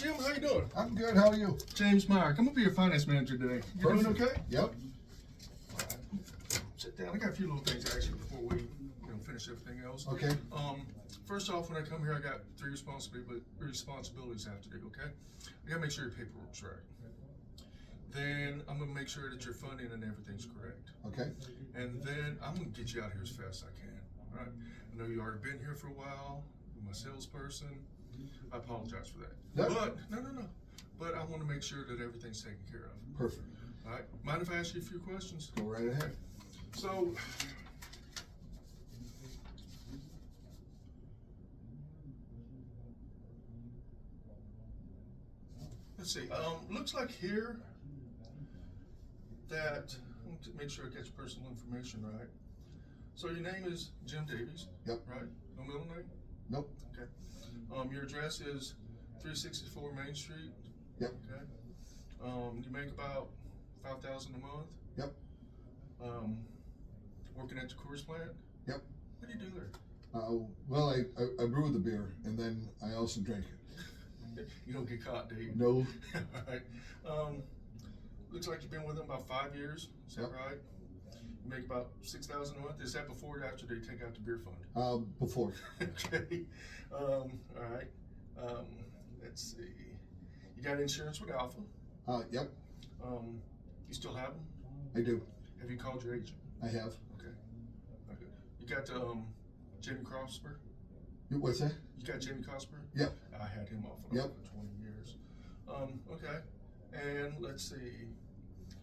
Jim, how you doing? I'm good. How are you? James Meyer. I'm gonna be your finance manager today. You doing okay? Yep. Sit down. I got a few little things to ask you before we finish everything else. Okay. First off, when I come here, I got three responsibilities I have to do. Okay. I gotta make sure your paperwork's right. Then I'm gonna make sure that your funding and everything's correct. Okay. And then I'm gonna get you out here as fast as I can. All right. I know you already been here for a while. You're my salesperson. I apologize for that. No. But no. But I want to make sure that everything's taken care of. Perfect. All right. Mind if I ask you a few questions? Go right ahead. So, let's see. Looks like here that, I want to make sure I get your personal information right. So your name is Jim Davies. Yep. Right? No middle name? Nope. Okay. Your address is 364 Main Street. Yep. Okay. You make about $5,000 a month. Yep. Working at the Coors plant. Yep. What do you do there? Well, I brew the beer and then I also drink it. You don't get caught, do you? No. All right. Looks like you've been with them about 5 years. Is that Yep. right? You make about $6,000 a month. Is that before or after they take out the beer fund? Before. Okay. All right. Let's see. You got insurance with Alpha. Yep. You still have them? I do. Have you called your agent? I have. Okay. Okay. You got Jimmy Crosper? What's that? You got Jimmy Crosper? Yeah. I had him off and on Yep. for 20 years. Okay. And let's see.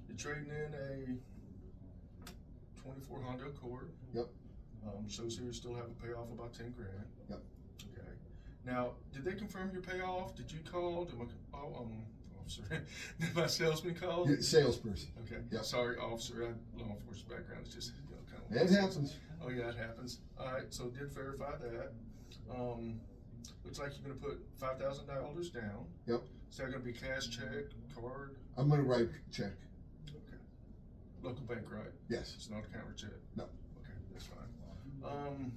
You're trading in a 24 Honda Accord. Yep. Shows here you still have a payoff about 10 grand. Yep. Okay. Now, did they confirm your payoff? Did you call? Did my officer? Did my salesman call? Yeah, salesperson. Okay. Yep. Sorry, officer. I had law enforcement background. It's just kind of. It happens. Oh yeah, it happens. All right. So did verify that. Looks like you're gonna put $5,000 down. Yep. Is that gonna be cash, check, card? I'm gonna write check. Okay. Local bank, right? Yes. It's not a counter check. No. Okay, that's fine.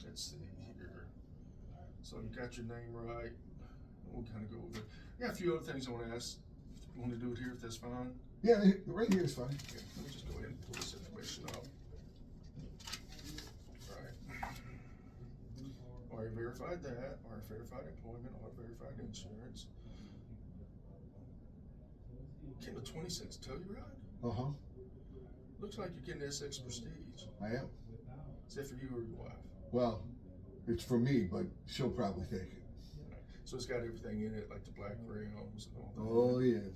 Let's see here. So you got your name right. We'll kind of go over it. I got a few other things I want to ask. You want to do it here if that's fine? Yeah, right here is fine. Okay, let me just go ahead and pull this information up. All right. Already verified that. Already verified employment. Already verified insurance. Came to 26 Telluride. Uh-huh. Looks like you're getting SX Prestige. I am. Is that for you or your wife? Well, it's for me, but she'll probably take it. So it's got everything in it, like the black rims and all that. Oh, yeah.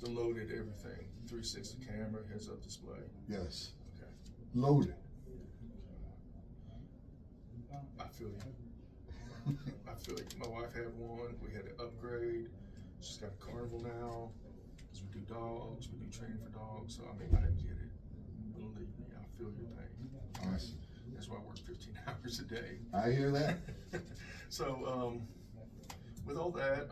The loaded everything. 360 camera, heads-up display. Yes. Okay. Loaded. I feel you. I feel you. My wife had one. We had to upgrade. She's got a Carnival now. Because we do dogs. We do training for dogs. So, I mean, I get it. Believe me, I feel your pain. Awesome. That's why I work 15 hours a day. I hear that. So, with all that,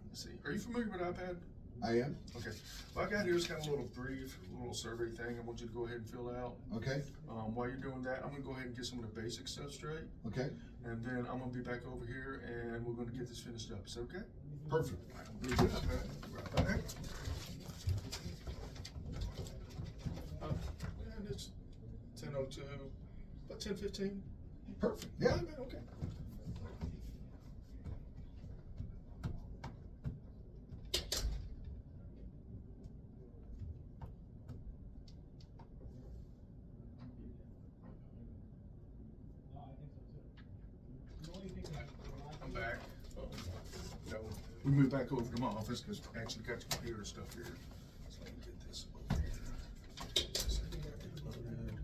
let's see. Are you familiar with iPad? I am. Okay. What I got here is kind of a little brief, little survey thing I want you to go ahead and fill out. Okay. While you're doing that, I'm going to go ahead and get some of the basic stuff straight. Okay. And then I'm going to be back over here and we're going to get this finished up. Is that okay? Perfect. Really good, iPad. Right back. And it's 10:02, about 10:15. Perfect. Yeah. Okay. I'm back. We moved back over to my office because I actually got the computer stuff here. So let me get this over here. This thing got loaded.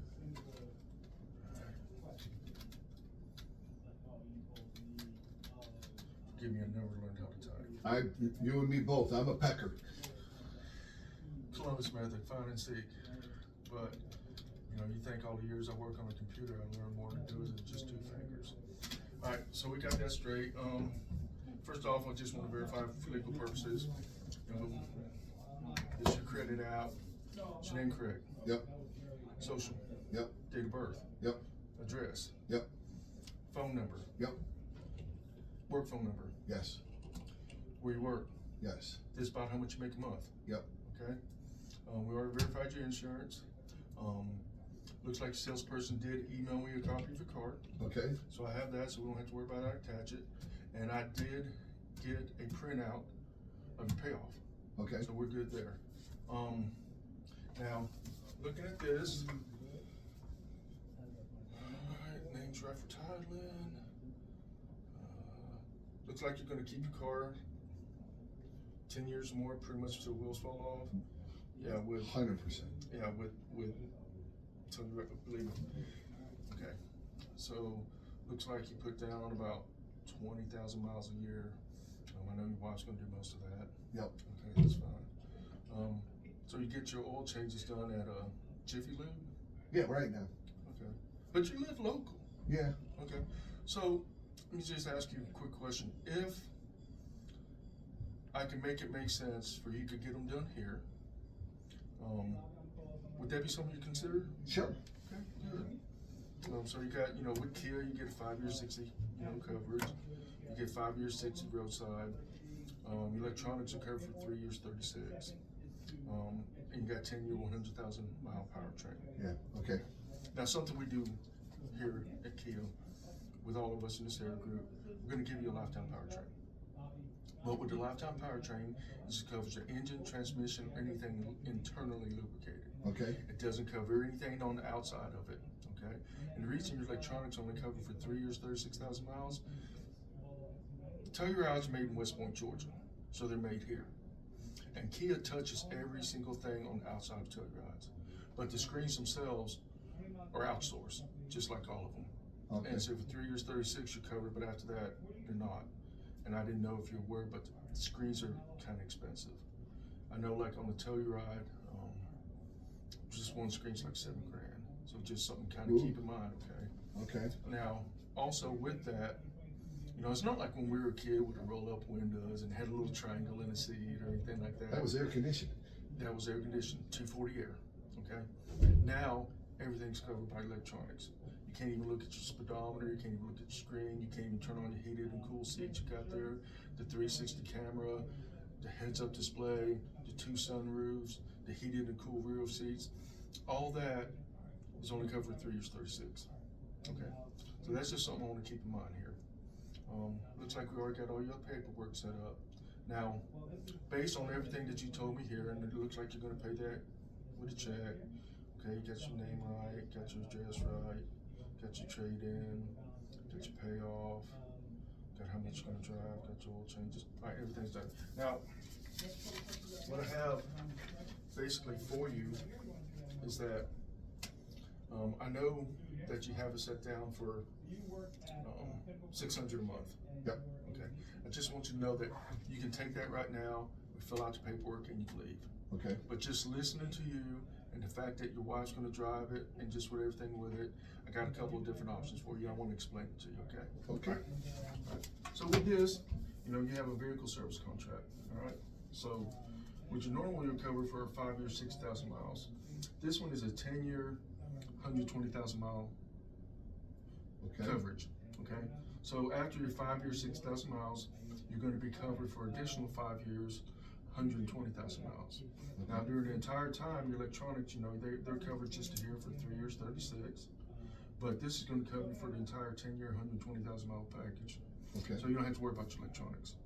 Give me a number, learn how to type. You and me both. I'm a pecker. Columbus method, find and seek. But, you think all the years I work on a computer, I learn more to do it than just 2 fingers. All right, so we got that straight. First off, I just want to verify for legal purposes. Is your credit out? Is your name correct? Yep. Social? Yep. Date of birth? Yep. Address? Yep. Phone number? Yep. Work phone number? Yes. Where you work. Yes. This is about how much you make a month. Yep. Okay. We already verified your insurance. Looks like the salesperson did email me a copy of your card. Okay. So I have that, so we don't have to worry about it. I attach it. And I did get a printout of your payoff. Okay. So we're good there. Now, looking at this, alright, name's right for titling. Looks like you're gonna keep your car 10 years or more, pretty much till wheels fall off. Yeah, with 100%. yeah, with so you believe me. Okay. So looks like you put down about 20,000 miles a year. I know your wife's gonna do most of that. Yep. Okay, that's fine. So you get your oil changes done at Jiffy Lube? Yeah, right now. Okay. But you live local. Yeah. Okay. So let me just ask you a quick question. If I can make it make sense for you to get them done here, would that be something you consider? Sure. Okay, good. So you got, with Kia, you get 5 years 60, coverage. You get 5 years 60 roadside. Electronics are covered for 3 years 36. And you got 10-year 100,000 mile powertrain. Yeah. Okay. Now, something we do here at Kia with all of us in this area group, we're going to give you a lifetime powertrain. But with the lifetime powertrain, this covers your engine, transmission, anything internally lubricated. Okay. It doesn't cover anything on the outside of it. Okay. And the reason your electronics only cover for 3 years, 36,000 miles, Telluride's made in West Point, Georgia, so they're made here. And Kia touches every single thing on the outside of Telluride's, but the screens themselves are outsourced, just like all of them. Okay. And so for 3 years, 36, you're covered, but after that, you're not. And I didn't know if you're aware, but the screens are kind of expensive. I know, like on the Telluride, just one screen's like $7 grand. So just something kind of keep in mind, okay? Okay. Now, also with that, it's not like when we were a kid with the roll-up windows and had a little triangle in the seat or anything like that. That was air conditioning. That was air conditioned, 240 air, okay? Now, everything's covered by electronics. You can't even look at your speedometer, you can't even look at your screen, you can't even turn on your heated and cool seats you got there, the 360 camera, the heads-up display, the 2 sunroofs, the heated and cool rear seats. All that is only covered 3 years 36, okay? So that's just something I want to keep in mind here. Looks like we already got all your paperwork set up. Now, based on everything that you told me here, and it looks like you're gonna pay that with a check. Okay, you got your name right, got your address right, got your trade-in, got your payoff, got how much you're gonna drive, got your oil changes. All right, everything's done. Now, what I have basically for you is that I know that you have it set down for $600 a month. Yep. Okay. I just want you to know that you can take that right now, we fill out the paperwork, and you can leave. Okay. But just listening to you and the fact that your wife's going to drive it and just with everything with it, I got a couple of different options for you. I want to explain it to you. Okay. Okay. All right. So with this, you have a vehicle service contract. All right. So, which you normally would cover for 5 years, 6,000 miles. This one is a 10-year, 120,000 mile Okay. coverage. Okay. So after your 5 years, 6,000 miles, you're going to be covered for additional 5 years, 120,000 miles. Okay. Now during the entire time, your electronics, they're covered just to here for 3 years, 36. But this is going to cover you for the entire 10-year, 120,000 mile package. Okay. So you don't have to worry about your electronics.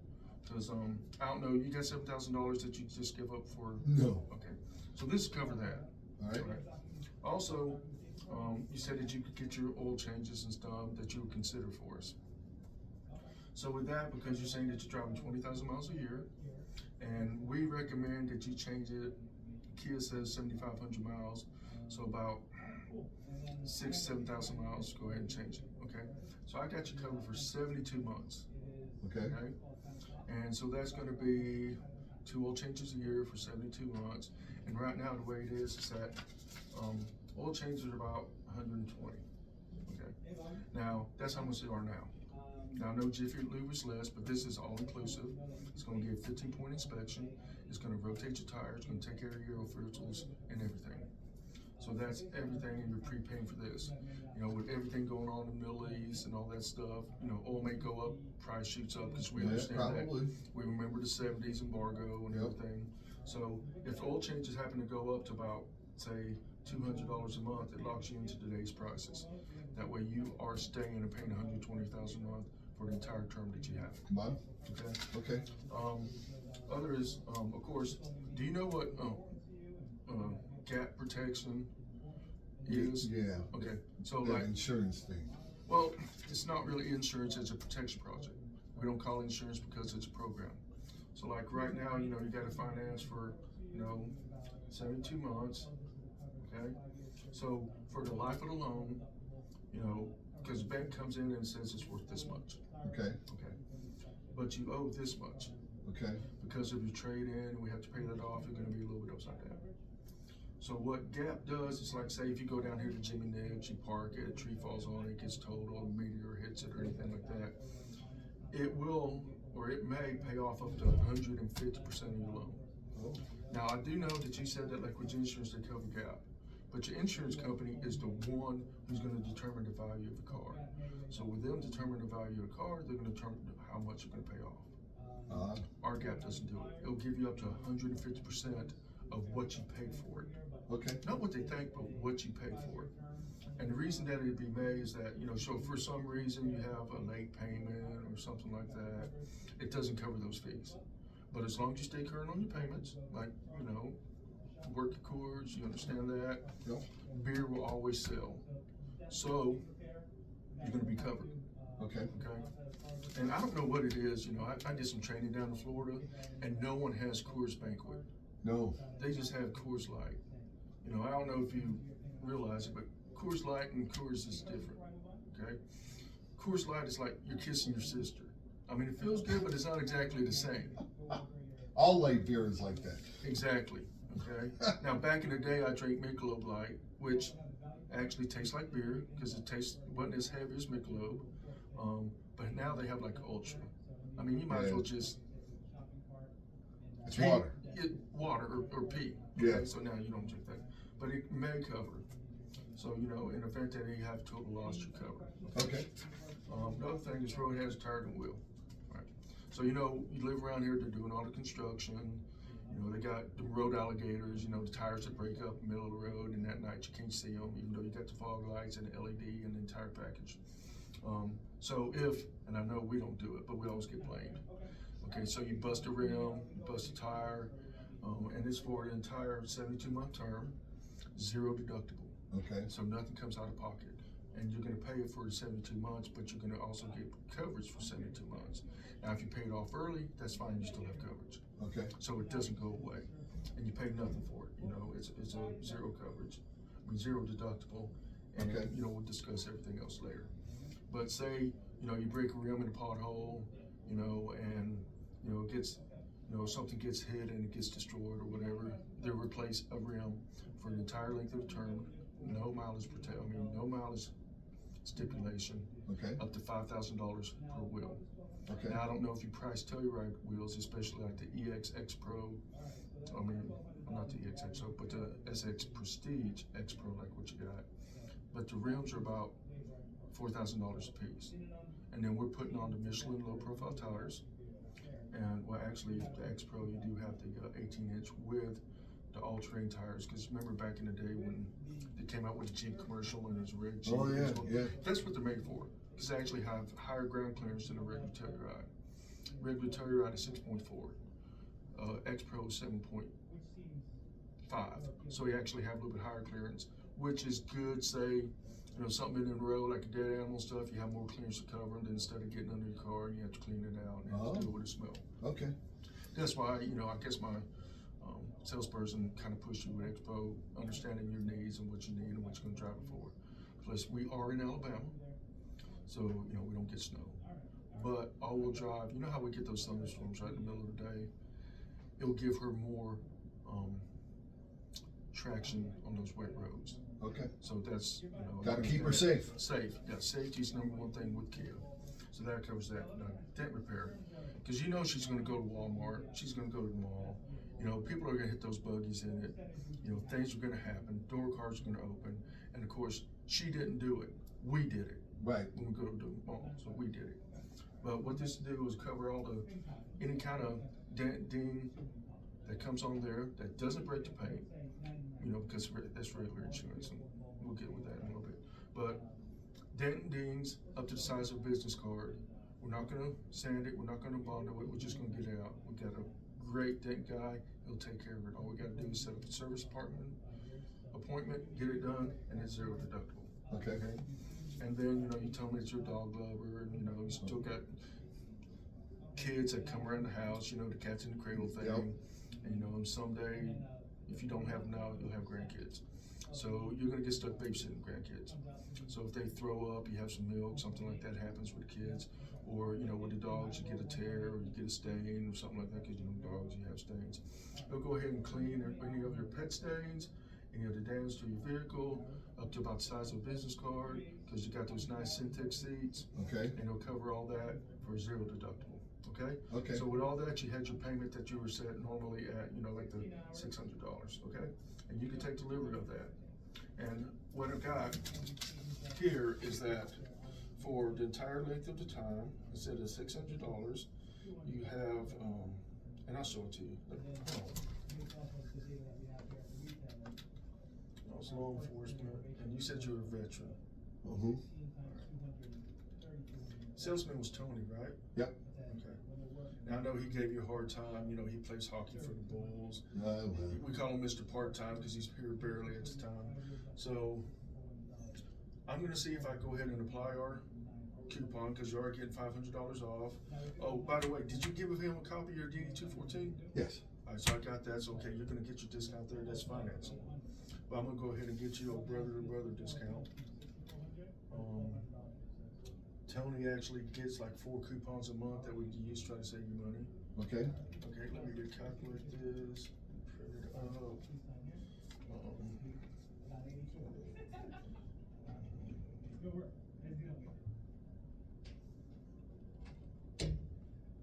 Because I don't know, you got $7,000 that you just give up for? No. Okay. So this cover that. All right. Also, you said that you could get your oil changes and stuff that you would consider for us. So with that, because you're saying that you're driving 20,000 miles a year, and we recommend that you change it, Kia says 7,500 miles, so about 7,000 miles, go ahead and change it, okay? So I got you covered for 72 months, Okay. okay? And so that's gonna be 2 oil changes a year for 72 months. And right now, the way it is that oil changes are about 120, okay? Now, that's how much they are now. Now, I know Jiffy Lube is less, but this is all inclusive. It's gonna give 15-point inspection. It's gonna rotate your tires. It's gonna take care of your oil filters and everything. So that's everything, and you're prepaying for this. You know, with everything going on in the Middle East and all that stuff, you know, oil may go up, price shoots up, because we Yeah, understand probably. that. We remember the 70s embargo and Yep. everything. So if oil changes happen to go up to about, say, $200 a month, it locks you into today's prices. That way you are staying and paying $120,000 a month for the entire term that you have. Wow. Okay. Okay. Other is, of course, do you know what gap protection is? Yeah. Okay. So That like, insurance thing. well, it's not really insurance; it's a protection project. We don't call it insurance because it's a program. So like right now, you know, you got to finance for, you know, 72 months. Okay. So for the life of the loan, you know, because the bank comes in and says it's worth this much. Okay. Okay. But you owe this much. Okay. Because of your trade in, we have to pay that off, you're gonna be a little bit upside down. So what GAP does is like, say if you go down here to Jimmy Nick's, you park it, a tree falls on it, gets totaled, a meteor hits it or anything like that, it will, or it may pay off up to 150% of your loan. Oh. Now I do know that you said that like with your insurance, they cover GAP, but your insurance company is the one who's gonna determine the value of the car. So with them determining the value of the car, they're gonna determine how much you're gonna pay off. Our GAP doesn't do it. It'll give you up to 150% of what you paid for it. Okay. Not what they think, but what you paid for it. And the reason that it'd be made is that, you know, so for some reason you have a late payment or something like that, it doesn't cover those fees. But as long as you stay current on your payments, like, you know, work your Coors, you understand that, Yep. beer will always sell. So you're gonna be covered. Okay. Okay. And I don't know what it is, you know, I did some training down in Florida and no one has Coors Banquet. No. They just have Coors Light. You know, I don't know if you realize it, but Coors Light and Coors is different, okay? Coors Light is like you're kissing your sister. I mean, it feels good, but it's not exactly the same. All light beer is like that. Exactly, okay? Now, back in the day, I drank Michelob Light, which actually tastes like beer because it wasn't as heavy as Michelob. But now they have like Ultra. I mean, you might as well just It's pee- water. water or pee. Yeah. Okay? So now you don't drink that, but it may cover. So you know, in the event that you have total loss, you cover. Okay. Another thing is road has a tire and wheel. Right. So you know, you live around here. They're doing all the construction. You know, they got the road alligators. You know, the tires that break up in the middle of the road, and at night you can't see them, even though you got the fog lights and the LED and the entire package. So if, and I know we don't do it, but we always get blamed. Okay, so you bust a rim, you bust a tire, and it's for the entire 72-month term, zero deductible. Okay. So nothing comes out of pocket. And you're gonna pay it for the 72 months, but you're gonna also get coverage for 72 months. Now, if you pay it off early, that's fine, you still have coverage. Okay. So it doesn't go away. And you pay nothing for it, you know, it's a zero coverage, zero deductible. And, Okay. you know, we'll discuss everything else later. But say, you know, you break a rim in a pothole, you know, and, you know, it gets, you know, something gets hit and it gets destroyed or whatever, they'll replace a rim for the entire length of the term, no mileage no mileage stipulation, Okay. up to $5,000 per wheel. Okay. Now, I don't know if you price Telluride wheels, especially like the EX X Pro, not the EX X Pro, but the SX Prestige X Pro, like what you got. But the rims are about $4,000 a piece. And then we're putting on the Michelin low profile tires. And well, actually, the X Pro, you do have the 18-inch with the all-terrain tires. Because remember back in the day when they came out with the Jeep commercial and it was red Jeep. Oh, yeah, yeah. That's what they're made for. Because they actually have higher ground clearance than a regular Telluride. Regular Telluride is 6.4. X Pro is 7.5. So you actually have a little bit higher clearance, which is good, say, you know, something in the road like a dead animal stuff, you have more clearance to cover them than instead of getting under your car and you have to clean it out and you have to deal with the smell. Okay. That's why, you know, I guess my salesperson kind of pushed you with X Pro, understanding your needs and what you need and what you're going to drive it for. Plus, we are in Alabama, so, you know, we don't get snow. But all-wheel drive, you know how we get those thunderstorms right in the middle of the day? It'll give her more traction on those wet roads. Okay. So that's, you know. Gotta keep her safe. Safe, yeah, safety is number one thing with Kia. So that covers that. Now, dent repair, because you know she's gonna go to Walmart, she's gonna go to the mall, You know, people are gonna hit those buggies in it. You know, things are gonna happen. Door cards are gonna open, and of course, she didn't do it. We did it Right. when we go to the mall, so we did it. But what this do is cover all the any kind of dent, ding that comes on there that doesn't break the paint. You know, because that's regular insurance, and we'll get with that in a little bit. But dent and dings up to the size of a business card. We're not gonna sand it, we're not gonna bond it, we're just gonna get it out. We got a great dent guy, he'll take care of it. All we gotta do is set up a service department appointment, get it done, and it's zero deductible. Okay. And then, you know, you tell me it's your dog lover, and you know, you still got kids that come around the house, you know, the cats in the cradle thing. Yep. And you know, and someday, if you don't have them now, you'll have grandkids. So you're gonna get stuck babysitting grandkids. So if they throw up, you have some milk, something like that happens with kids, or you know, with the dogs, you get a tear or you get a stain or something like that, because you know, dogs, you have stains. They'll go ahead and clean any of your pet stains, any of the damage to your vehicle, up to about the size of a business card, because you got those nice Syntec seats, Okay. and they'll cover all that for zero deductible. Okay? Okay. So with all that, you had your payment that you were set normally at, you know, like the $600, okay? And you can take delivery of that. And what I've got here is that for the entire length of the time, instead of $600, you have, and I'll show it to you. I was law enforcement, and you said you were a veteran. Mm-hmm. Salesman was Tony, right? Yep. Okay. Now I know he gave you a hard time. You know, he plays hockey for the Bulls. Well, We call him Mr. Part-Time because he's here barely at the time. So I'm gonna see if I go ahead and apply our coupon, because you are getting $500 off. Oh, by the way, did you give him a copy of your DD-214? yes. All right, so I got that. So okay, you're gonna get your discount there. That's financing. But I'm gonna go ahead and get you a brother-to-brother discount. Tony actually gets like 4 coupons a month that we can use to try to save you money. Okay. Okay, let me calculate this, print it up.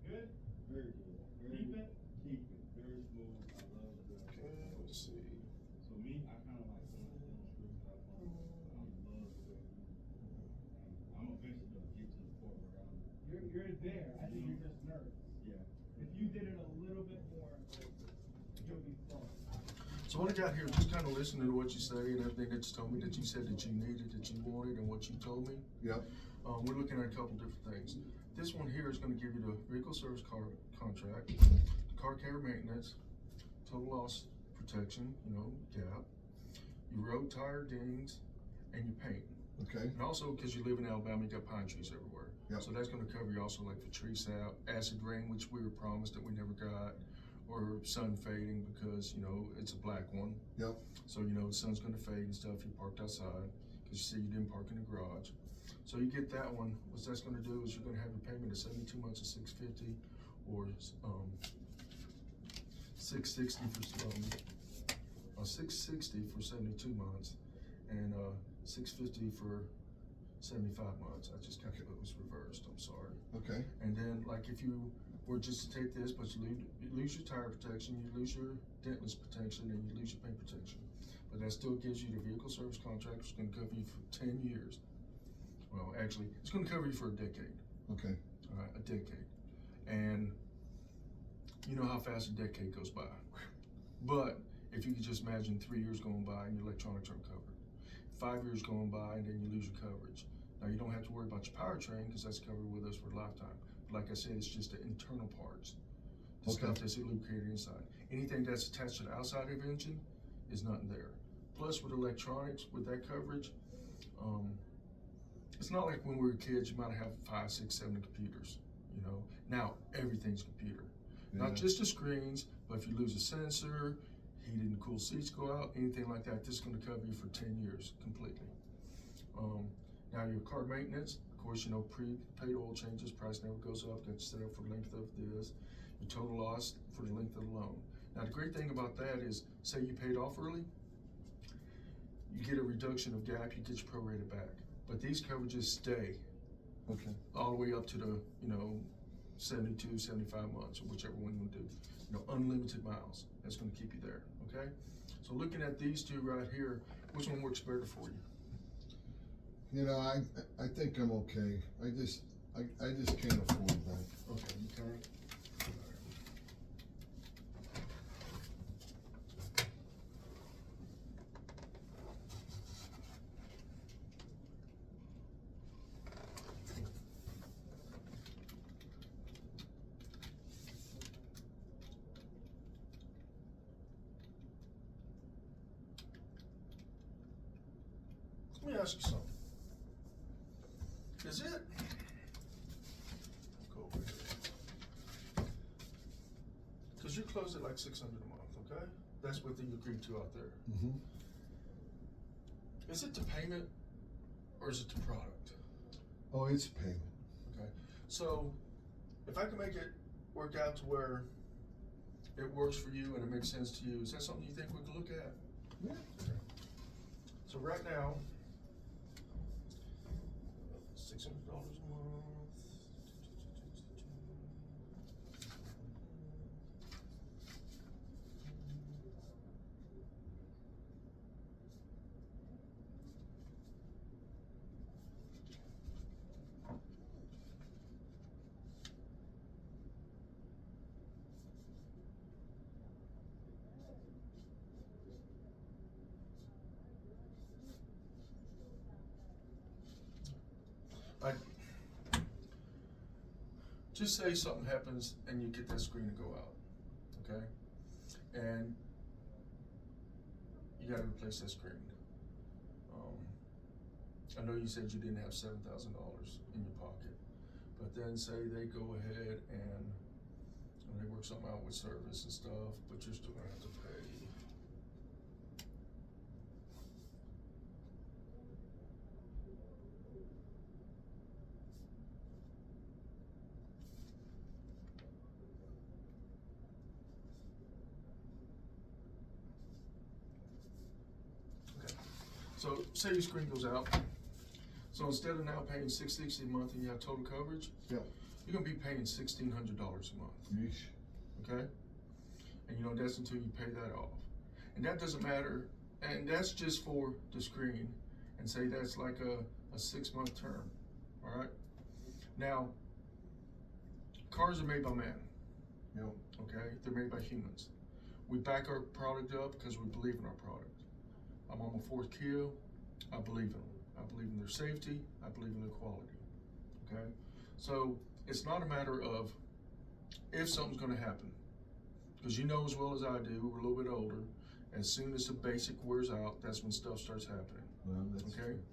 Good? Very good. Keep it? Keep it. Very smooth. I love the. Okay, let's see. So me, I kinda like some of the script stuff. I love the way I'm eventually gonna get to the point where I'm. You're there, I think you're just nervous. Yeah. If you did it a little bit more, you'll be fine. So what I got here, just kind of listening to what you say and everything that you told me, that you said that you needed, that you wanted, and what you told me. Yep. We're looking at a couple different things. This one here is gonna give you the vehicle service car contract, car care maintenance, total loss protection, you know, GAP, your road tire dings, and your paint. Okay. And also, because you live in Alabama, you got pine trees everywhere. Yep. So that's gonna cover you also like for tree sap, acid rain, which we were promised that we never got, or sun fading because, you know, it's a black one. Yep. So, you know, the sun's gonna fade and stuff, you parked outside, because you see you didn't park in the garage. So you get that one. What that's gonna do is you're gonna have a payment of 72 months of $650, or $660 for 72 months, and $650 for 75 months. I just calculated it was reversed, I'm sorry. Okay. And then, like, if you were just to take this, but you lose your tire protection, you lose your dentless protection, and you lose your paint protection. But that still gives you the vehicle service contract, which is gonna cover you for 10 years. Well, actually, it's gonna cover you for a decade. Okay. All right, a decade. And you know how fast a decade goes by. But if you could just imagine 3 years going by and your electronics aren't covered. 5 years going by and then you lose your coverage. Now you don't have to worry about your powertrain because that's covered with us for a lifetime. But like I said, it's just the internal parts. The Okay. stuff that's lubricated inside. Anything that's attached to the outside of the engine is nothing there. Plus with electronics, with that coverage, it's not like when we were kids, you might have 5, 6, 7 computers, you know. Now everything's computer. Yeah. Not just the screens, but if you lose a sensor, heated and cool seats go out, anything like that, this is gonna cover you for 10 years completely. Now your car maintenance, of course, you know, prepaid oil changes, price never goes up, that's set up for the length of this. Your total loss for the length of the loan. Now the great thing about that is, say you paid off early, you get a reduction of GAP, you get your prorated back. But these coverages stay Okay. all the way up to the, you know, 72, 75 months, or whichever one you want to do. You know, unlimited miles. That's going to keep you there. Okay. So looking at these two right here, which one works better for you? You know, I think I'm okay. I just can't afford that. Okay, you can't. Let me ask you something. Is it? Go over here. Because you close it like $600 a month, okay? That's what you agreed to out there. Mm-hmm. Is it the payment or is it the product? Oh, it's payment. Okay. So if I can make it work out to where it works for you and it makes sense to you, is that something you think we could look at? Yeah. Okay. So right now, $600 a month. I just say something happens and you get that screen to go out, okay? And you gotta replace that screen. I know you said you didn't have $7,000 in your pocket, but then say they go ahead and they work something out with service and stuff, but you're still gonna have to pay. Okay. So say your screen goes out. So instead of now paying $660 a month and you have total coverage, Yeah. you're gonna be paying $1,600 a month. Yeesh. Okay? And you know, that's until you pay that off. And that doesn't matter, and that's just for the screen, and say that's like a 6-month term, all right? Now, cars are made by man, Yep. okay? They're made by humans. We back our product up because we believe in our product. I'm on my 4th Kia, I believe in them. I believe in their safety, I believe in their quality, okay? So, it's not a matter of if something's gonna happen. Because you know as well as I do, we're a little bit older, as soon as the basic wears out, that's when stuff starts happening, Well, that's okay? true.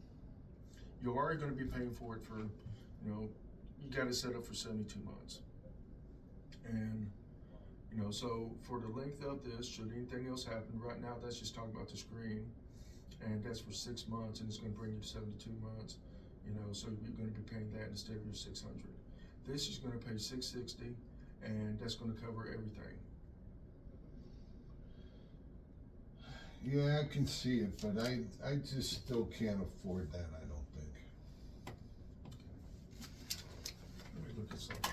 You're already gonna be paying for it for, you know, you got it set up for 72 months. And, you know, so for the length of this, should anything else happen, right now that's just talking about the screen, and that's for 6 months, and it's gonna bring you to 72 months, you know, so you're gonna be paying that instead of your 600. This is gonna pay 660, and that's gonna cover everything. Yeah, I can see it, but I just still can't afford that, I don't think. Let me look at something.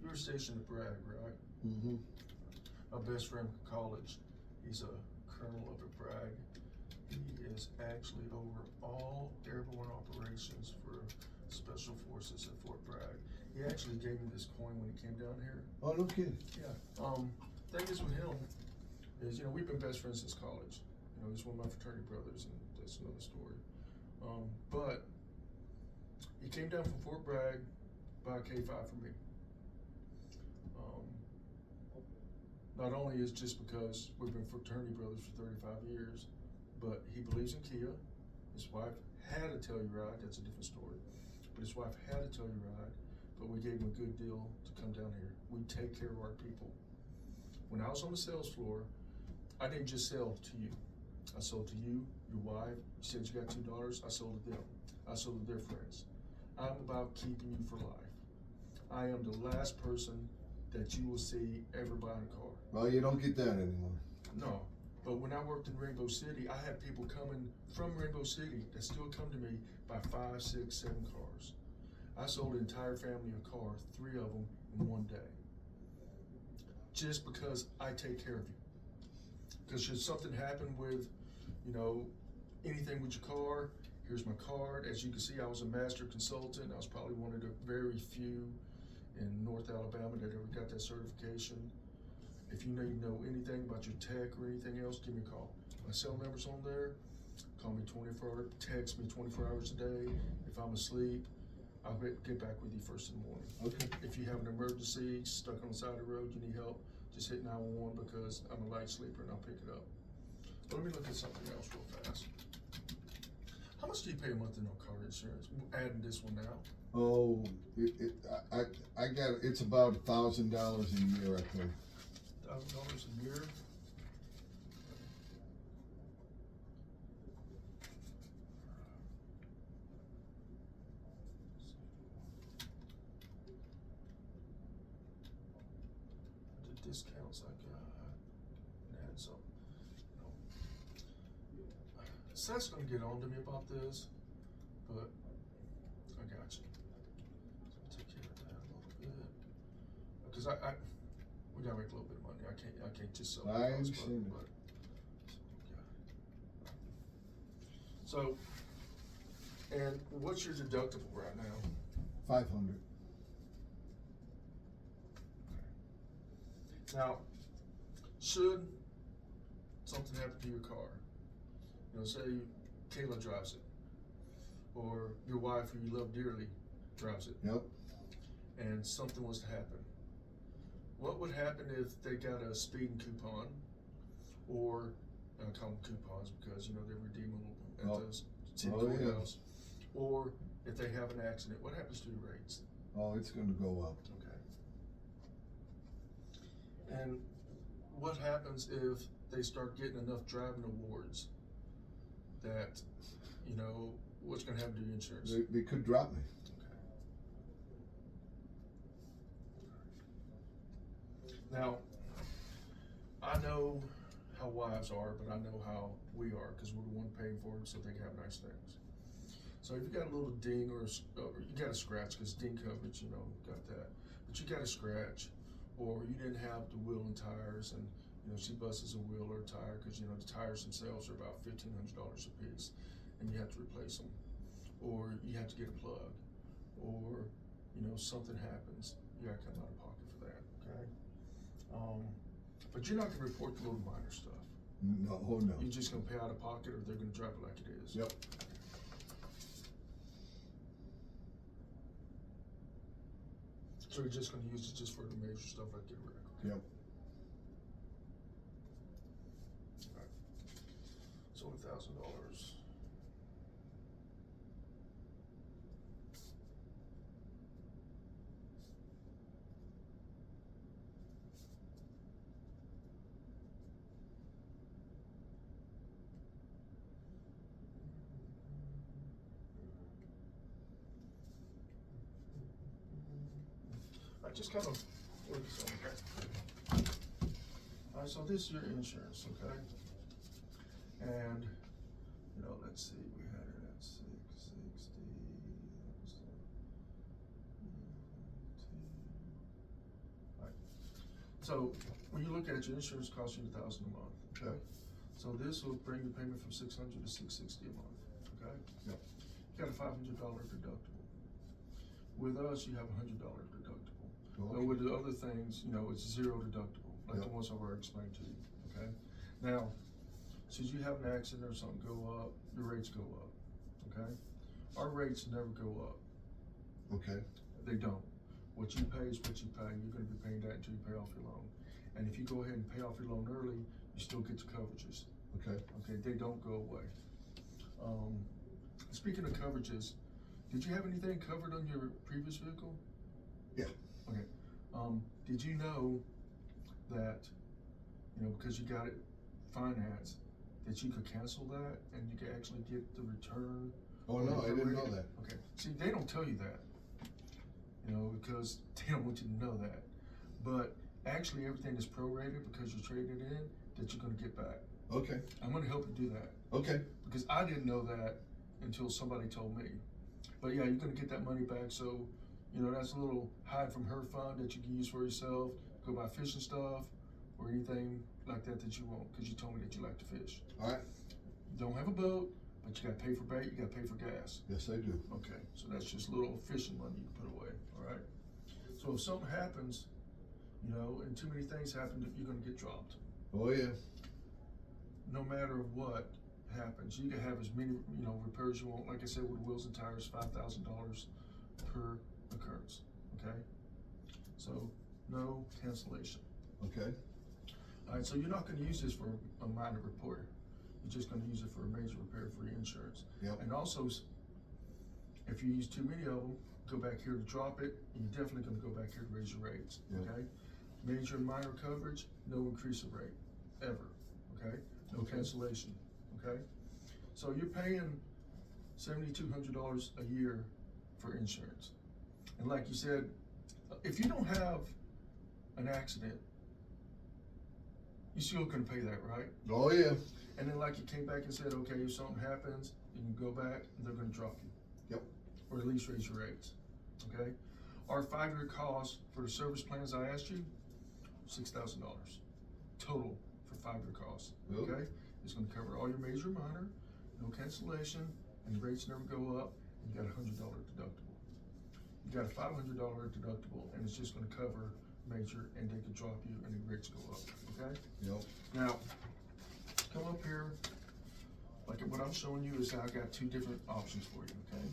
You were stationed at Bragg, right? Mm-hmm. My best friend from college, he's a colonel up at Bragg. He is actually over all airborne operations for Special Forces at Fort Bragg. He actually gave me this coin when he came down here. Oh, no kidding. Yeah. Thing is with him is, you know, we've been best friends since college. You know, he's one of my fraternity brothers, and that's another story. But he came down from Fort Bragg by K5 for me. Not only is just because we've been fraternity brothers for 35 years, but he believes in Kia. His wife had a Telluride, that's a different story. But his wife had a Telluride, but we gave him a good deal to come down here. We take care of our people. When I was on the sales floor, I didn't just sell to you. I sold to you, your wife. You said you got $2, I sold to them. I sold to their friends. I'm about keeping you for life. I am the last person that you will see ever buying a car. Well, you don't get that anymore. No, But when I worked in Rainbow City, I had people coming from Rainbow City that still come to me by 5, 6, 7 cars. I sold an entire family a car, 3 of them in one day. Just because I take care of you. Because should something happen with, you know, anything with your car, here's my card. As you can see, I was a master consultant. I was probably one of the very few in North Alabama that ever got that certification. If you know anything about your tech or anything else, give me a call. My cell number's on there. Call me 24 hours, text me 24 hours a day. If I'm asleep, I'll get back with you first in the morning. Okay. If you have an emergency, stuck on the side of the road, you need help, just hit 911 because I'm a light sleeper and I'll pick it up. But let me look at something else real fast. How much do you pay a month in car insurance? Adding this one now. Oh, I got, it's about $1,000 a year, I think. $1,000 a year. The discounts I got, and add some. Seth's gonna get on to me about this, but I got you. So take care of that a little bit, because we gotta make a little bit of money. I can't just sell. I cars, understand but so, and what's your deductible right now? 500. Now, should something happen to your car, you know, say Kayla drives it, or your wife who you love dearly drives it, Yep. and something was to happen, what would happen if they got a speeding coupon, or I call them coupons because, you know, they're redeemable at Oh. the city Oh, yeah. courthouse, or if they have an accident, what happens to your rates? Oh, it's gonna go up. Okay. And what happens if they start getting enough driving awards that, you know, what's gonna happen to your insurance? They could drop me. Okay. Now, I know how wives are, but I know how we are, because we're the one paying for it so they can have nice things. So if you got a little ding or you got a scratch, because ding coverage, you know, got that. But you got a scratch, or you didn't have the wheel and tires, and you know she busts a wheel or a tire, because you know the tires themselves are about $1,500 a piece, and you have to replace them, or you have to get a plug, or you know something happens, you got to come out of pocket for that. Okay. But you're not gonna report the little minor stuff. No, oh no. You're just gonna pay out of pocket, or they're gonna drive it like it is. Yep. So you're just gonna use it just for the major stuff like get a wreck. Okay? Yep. Alright. So $1,000. I just kind of work this on. Okay. Alright, so this is your insurance, okay? And, you know, let's see, we had it at 660. Alright. So when you look at your insurance costs you $1,000 a month, okay? So this will bring your payment from $600 to $660 a month, okay? Yep. You got a $500 deductible. With us, you have a $100 deductible. Okay. But with the other things, you know, it's zero deductible, like the Yep. ones I've already explained to you, okay? Now, should you have an accident or something go up, your rates go up, okay? Our rates never go up. Okay. They don't. What you pay is what you pay. You're gonna be paying that until you pay off your loan. And if you go ahead and pay off your loan early, you still get the coverages, Okay. okay? They don't go away. Speaking of coverages, did you have anything covered on your previous vehicle? Yeah. Okay. Did you know that, you know, because you got it financed, that you could cancel that and you could actually get the return? Oh no, I didn't know that. Okay. See, they don't tell you that, you know, because they don't want you to know that. But actually, everything is prorated because you traded in that you're going to get back. Okay, I'm gonna help you do that, okay, because I didn't know that until somebody told me. But yeah, you're gonna get that money back, so, you know, that's a little hide from her fund that you can use for yourself, go buy fishing stuff, or anything like that that you want, because you told me that you like to fish. alright, You don't have a boat, but you gotta pay for bait, you gotta pay for gas. yes I do. Okay, so that's just a little fishing money you can put away, alright? So if something happens, you know, and too many things happen, you're gonna get dropped. Oh, yeah, No matter what happens, you can have as many, you know, repairs you want. Like I said, with wheels and tires, $5,000 per occurrence, okay? So, no cancellation. okay, Alright, so you're not gonna use this for a minor repair. You're just gonna use it for a major repair for your insurance. Yep. And also, if you use too many of them, go back here to drop it, and you're definitely gonna go back here to raise your rates, Yep. okay? Major and minor coverage, no increase of rate, ever, okay? No Okay. cancellation, okay? So you're paying $7,200 a year for insurance. And like you said, if you don't have an accident, you still gonna pay that, right? oh, yeah, And then like you came back and said, okay, if something happens, you can go back and they're gonna drop you. Yep. Or at least raise your rates, okay? Our 5-year cost for the service plans I asked you, $6,000 total for 5-year costs, Yep. okay? It's gonna cover all your major, minor, no cancellation, and the rates never go up, and you got a $100 deductible. You got a $500 deductible, and it's just gonna cover major, and they could drop you, and the rates go up, okay? yep, Now, come up here, like what I'm showing you is I got 2 different options for you, okay?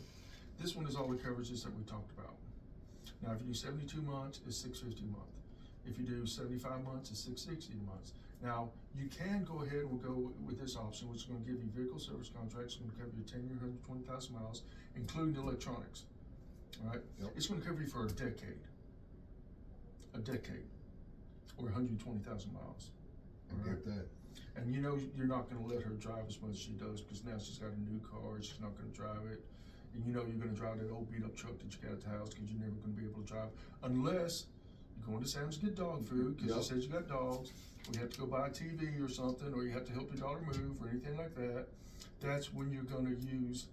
This one is all the coverages that we talked about. Now, if you do 72 months, it's $650 a month. If you do 75 months, it's $660 a month. Now, you can go ahead and we'll go with this option, which is gonna give you vehicle service contracts, it's gonna cover you 10-year, 120,000 miles, including the electronics, all right? Yep. It's gonna cover you for a decade, or 120,000 miles. I get that, And you know you're not gonna let her drive as much as she does, because now she's got a new car, she's not gonna drive it. And you know you're gonna drive that old beat up truck that you got at the house, because you're never gonna be able to drive, unless you're going to Sam's to get dog food, because you Yep. said you got dogs, or you have to go buy a TV or something, or you have to help your daughter move, or anything like that. That's when you're gonna use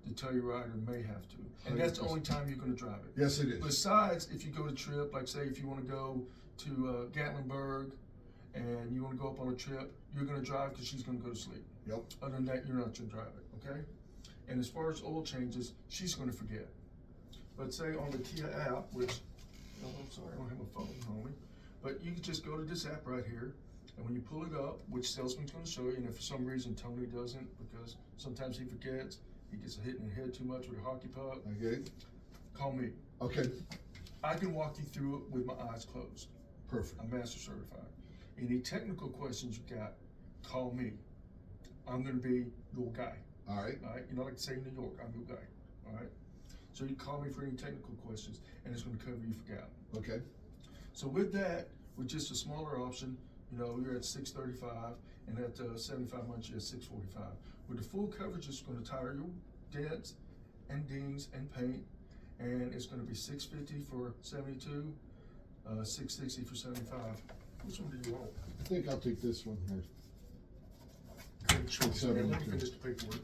the Telluride, may have to. And that's the only time you're gonna drive it. yes it is, Besides, if you go to trip, like say if you wanna go to Gatlinburg, and you wanna go up on a trip, you're gonna drive because she's gonna go to sleep. yep, Other than that, you're not gonna drive it, okay? And as far as oil changes, she's gonna forget. But say on the Kia app, which, oh, I'm sorry, I don't have a phone on me, but you can just go to this app right here, and when you pull it up, which salesman's gonna show you, and if for some reason Tony doesn't, because sometimes he forgets, he gets hit in the head too much with a hockey puck, okay, call me. okay, I can walk you through it with my eyes closed. perfect, I'm master certified. Any technical questions you got, call me. I'm gonna be your guy, alright, all right? You know, like say New York, I'm your guy, all right? So you call me for any technical questions, and it's gonna cover you for gap. okay, So with that, with just a smaller option, you know, you're at $635, and at 75 months, you're at $645. With the full coverage, it's gonna tire your dents and dings and paint, and it's gonna be $650 for 72, $660 for 75. Which one do you want? I think I'll take this one here. Great choice, man. Let me 72. finish the paperwork.